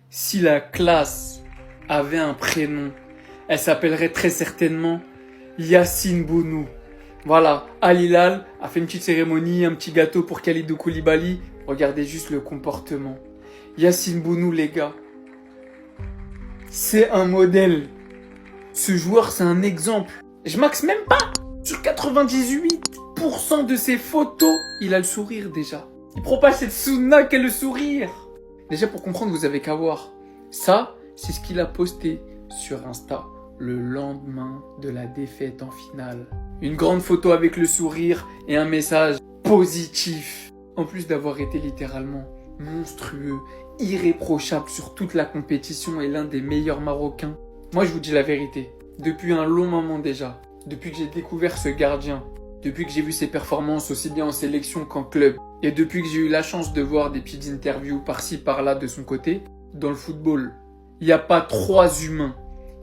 Si la classe avait un prénom, elle s'appellerait très certainement Yacine Bounou. Voilà, Al Hilal a fait une petite cérémonie, un petit gâteau pour Kalidou Koulibaly. Regardez juste le comportement. Yacine Bounou, les gars, c'est un modèle. Ce joueur, c'est un exemple. Je maxe même pas. Sur 98% de ses photos, il a le sourire déjà. Il propage cette sunna qu'est le sourire. Déjà, pour comprendre, vous avez qu'à voir. Ça, c'est ce qu'il a posté sur Insta le lendemain de la défaite en finale. Une grande photo avec le sourire et un message positif. En plus d'avoir été littéralement monstrueux, irréprochable sur toute la compétition et l'un des meilleurs Marocains. Moi, je vous dis la vérité. Depuis un long moment déjà, depuis que j'ai découvert ce gardien, depuis que j'ai vu ses performances aussi bien en sélection qu'en club, et depuis que j'ai eu la chance de voir des petites interviews par-ci par-là de son côté, dans le football, il n'y a pas 3 humains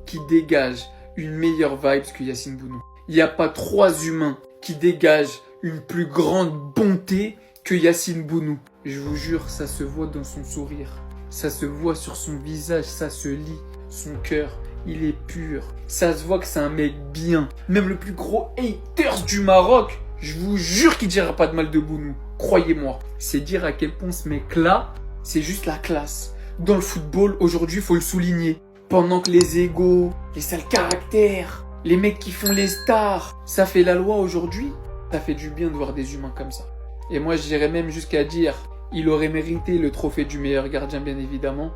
qui dégagent une meilleure vibe que Yacine Bounou. Il n'y a pas 3 humains qui dégagent une plus grande bonté que Yacine Bounou. Je vous jure, ça se voit dans son sourire, ça se voit sur son visage, ça se lit, son cœur, il est pur. Ça se voit que c'est un mec bien. Même le plus gros haters du Maroc, je vous jure qu'il dira pas de mal de Bounou. Croyez-moi. C'est dire à quel point ce mec-là, c'est juste la classe. Dans le football, aujourd'hui, il faut le souligner. Pendant que les égos, les sales caractères, les mecs qui font les stars, ça fait la loi aujourd'hui, ça fait du bien de voir des humains comme ça. Et moi, j'irais même jusqu'à dire, il aurait mérité le trophée du meilleur gardien, bien évidemment.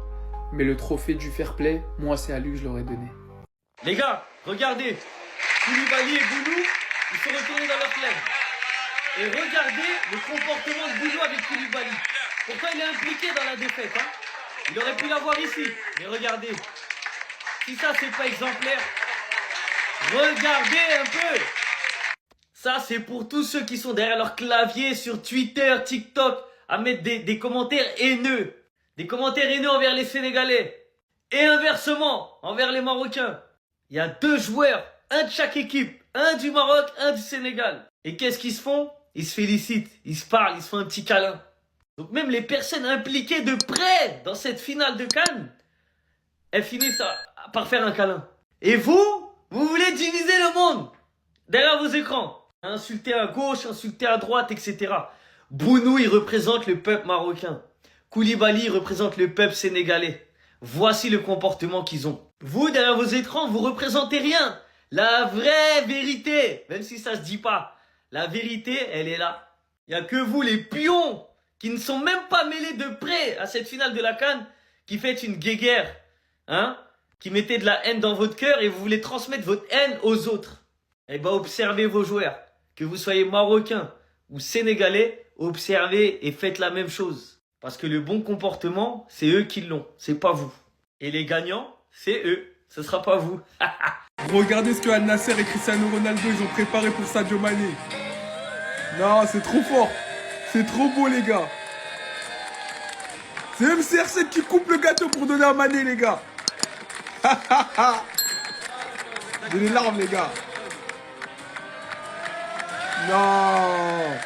Mais le trophée du fair play, moi, c'est à lui que je l'aurais donné. Les gars, regardez. Koulibaly et Bounou, ils sont retournés dans leur club. Et regardez le comportement de Bounou avec Koulibaly. Pourtant, il est impliqué dans la défaite. Hein. Il aurait pu l'avoir ici. Mais regardez. Si ça, c'est pas exemplaire, regardez un peu. Ça, c'est pour tous ceux qui sont derrière leur clavier sur Twitter, TikTok, à mettre des commentaires haineux. Des commentaires haineux envers les Sénégalais. Et inversement, envers les Marocains. Il y a 2 joueurs, un de chaque équipe. Un du Maroc, un du Sénégal. Et qu'est-ce qu'ils se font? Ils se félicitent, ils se parlent, ils se font un petit câlin. Donc même les personnes impliquées de près dans cette finale de Cannes, elles finissent par faire un câlin. Et vous voulez diviser le monde derrière vos écrans. Insulter à gauche, insulter à droite, etc. Bounou, il représente le peuple marocain. Koulibaly représente le peuple sénégalais. Voici le comportement qu'ils ont. Vous, derrière vos écrans, vous représentez rien. La vraie vérité, même si ça se dit pas, la vérité, elle est là. Il n'y a que vous, les pions, qui ne sont même pas mêlés de près à cette finale de la CAN, qui faites une guéguerre, hein, qui mettez de la haine dans votre cœur et vous voulez transmettre votre haine aux autres. Eh ben, observez vos joueurs. Que vous soyez marocain ou sénégalais, observez et faites la même chose. Parce que le bon comportement, c'est eux qui l'ont, c'est pas vous. Et les gagnants, c'est eux, ce sera pas vous. Regardez ce que Al Nasser et Cristiano Ronaldo ils ont préparé pour Sadio Mané. Non, c'est trop fort. C'est trop beau, les gars. C'est même CR7 qui coupe le gâteau pour donner à Mané, les gars. J'ai les larmes, les gars. Non.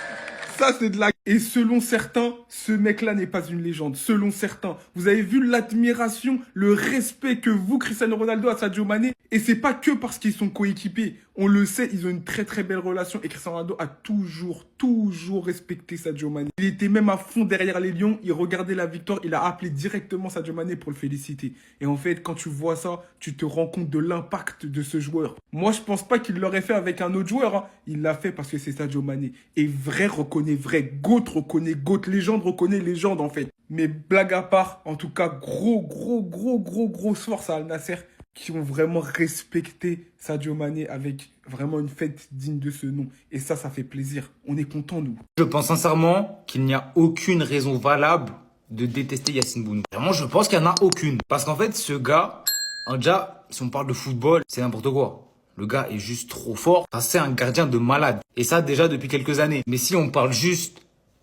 Ça, c'est de la... Et selon certains, ce mec-là n'est pas une légende. Selon certains. Vous avez vu l'admiration, le respect que vous, Cristiano Ronaldo, à Sadio Mané. Et c'est pas que parce qu'ils sont coéquipiers. On le sait, ils ont une très très belle relation. Et Cristiano Ronaldo a toujours respecté Sadio Mané. Il était même à fond derrière les Lions. Il regardait la victoire. Il a appelé directement Sadio Mané pour le féliciter. Et en fait, quand tu vois ça, tu te rends compte de l'impact de ce joueur. Moi, je pense pas qu'il l'aurait fait avec un autre joueur. Hein. Il l'a fait parce que c'est Sadio Mané. Et vrai reconnaît vrai. GOAT reconnaît GOAT. Légende reconnaît légende, en fait. Mais blague à part, en tout cas, grosse force à Al Nasser qui ont vraiment respecté Sadio Mané avec vraiment une fête digne de ce nom. Et ça fait plaisir. On est content, nous. Je pense sincèrement qu'il n'y a aucune raison valable de détester Yacine Bounou. Vraiment, je pense qu'il n'y en a aucune. Parce qu'en fait, ce gars, déjà, si on parle de football, c'est n'importe quoi. Le gars est juste trop fort. Enfin, c'est un gardien de malade. Et ça, déjà, depuis quelques années. Mais si on parle juste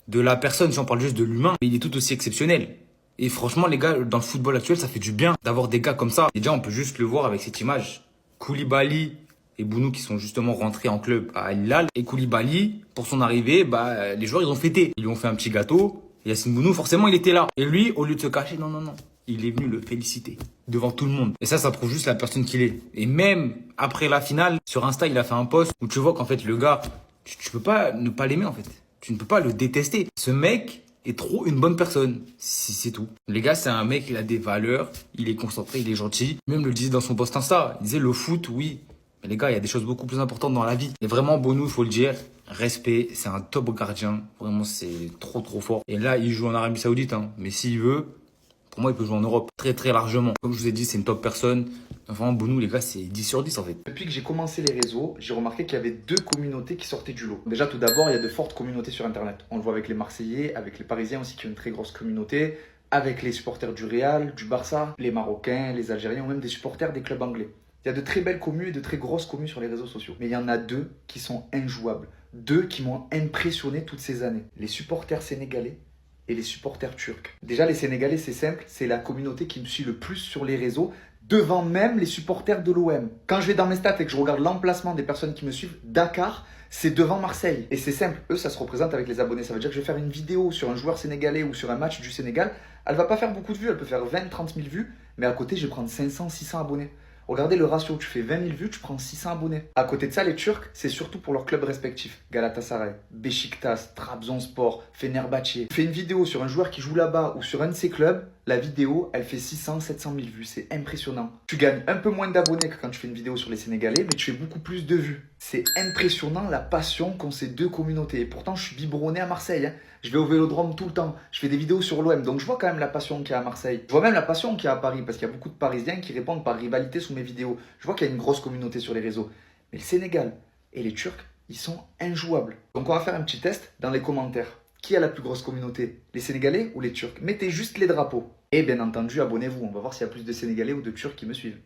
de la personne, si on parle juste de l'humain, il est tout aussi exceptionnel. Et franchement, les gars, dans le football actuel, ça fait du bien d'avoir des gars comme ça. Et déjà, on peut juste le voir avec cette image. Koulibaly et Bounou qui sont justement rentrés en club à Al Hilal. Et Koulibaly, pour son arrivée, les joueurs, ils ont fêté. Ils lui ont fait un petit gâteau. Et Yacine Bounou, forcément, il était là. Et lui, au lieu de se cacher, non. il est venu le féliciter devant tout le monde. Et ça prouve juste la personne qu'il est. Et même après la finale, sur Insta, il a fait un post où tu vois qu'en fait, le gars, tu peux pas ne pas l'aimer en fait. Tu ne peux pas le détester. Ce mec est trop une bonne personne. C'est tout. Les gars, c'est un mec, il a des valeurs, il est concentré, il est gentil. Même le disait dans son post Insta. Il disait le foot, oui. Mais les gars, il y a des choses beaucoup plus importantes dans la vie. Et vraiment, Bonou, il faut le dire, respect, c'est un top gardien. Vraiment, c'est trop fort. Et là, il joue en Arabie Saoudite, hein. Mais s'il veut, pour moi, il peut jouer en Europe très largement. Comme je vous ai dit, c'est une top personne. Enfin, Bonou, les gars, c'est 10 sur 10 en fait. Depuis que j'ai commencé les réseaux, j'ai remarqué qu'il y avait deux communautés qui sortaient du lot. Déjà, tout d'abord, il y a de fortes communautés sur Internet. On le voit avec les Marseillais, avec les Parisiens aussi qui ont une très grosse communauté, avec les supporters du Real, du Barça, les Marocains, les Algériens ou même des supporters des clubs anglais. Il y a de très belles communes et de très grosses communes sur les réseaux sociaux. Mais il y en a deux qui sont injouables. Deux qui m'ont impressionné toutes ces années. Les supporters sénégalais et les supporters turcs. Déjà, les Sénégalais, c'est simple, c'est la communauté qui me suit le plus sur les réseaux, devant même les supporters de l'OM. Quand je vais dans mes stats et que je regarde l'emplacement des personnes qui me suivent, Dakar, c'est devant Marseille. Et c'est simple, eux, ça se représente avec les abonnés. Ça veut dire que je vais faire une vidéo sur un joueur sénégalais ou sur un match du Sénégal. Elle va pas faire beaucoup de vues, elle peut faire 20-30 000 vues, mais à côté, je vais prendre 500-600 abonnés. Regardez le ratio, tu fais 20 000 vues, tu prends 600 abonnés. À côté de ça, les Turcs, c'est surtout pour leurs clubs respectifs. Galatasaray, Beşiktaş, Trabzonspor, Fenerbahçe. Fais une vidéo sur un joueur qui joue là-bas ou sur un de ces clubs, la vidéo, elle fait 600-700 000 vues. C'est impressionnant. Tu gagnes un peu moins d'abonnés que quand tu fais une vidéo sur les Sénégalais, mais tu fais beaucoup plus de vues. C'est impressionnant la passion qu'ont ces deux communautés. Et pourtant, je suis biberonné à Marseille, hein. Je vais au Vélodrome tout le temps. Je fais des vidéos sur l'OM. Donc je vois quand même la passion qu'il y a à Marseille. Je vois même la passion qu'il y a à Paris. Parce qu'il y a beaucoup de Parisiens qui répondent par rivalité sous mes vidéos. Je vois qu'il y a une grosse communauté sur les réseaux. Mais le Sénégal et les Turcs, ils sont injouables. Donc on va faire un petit test dans les commentaires. Qui a la plus grosse communauté? Les Sénégalais ou les Turcs? Mettez juste les drapeaux. Et bien entendu, abonnez-vous. On va voir s'il y a plus de Sénégalais ou de Turcs qui me suivent.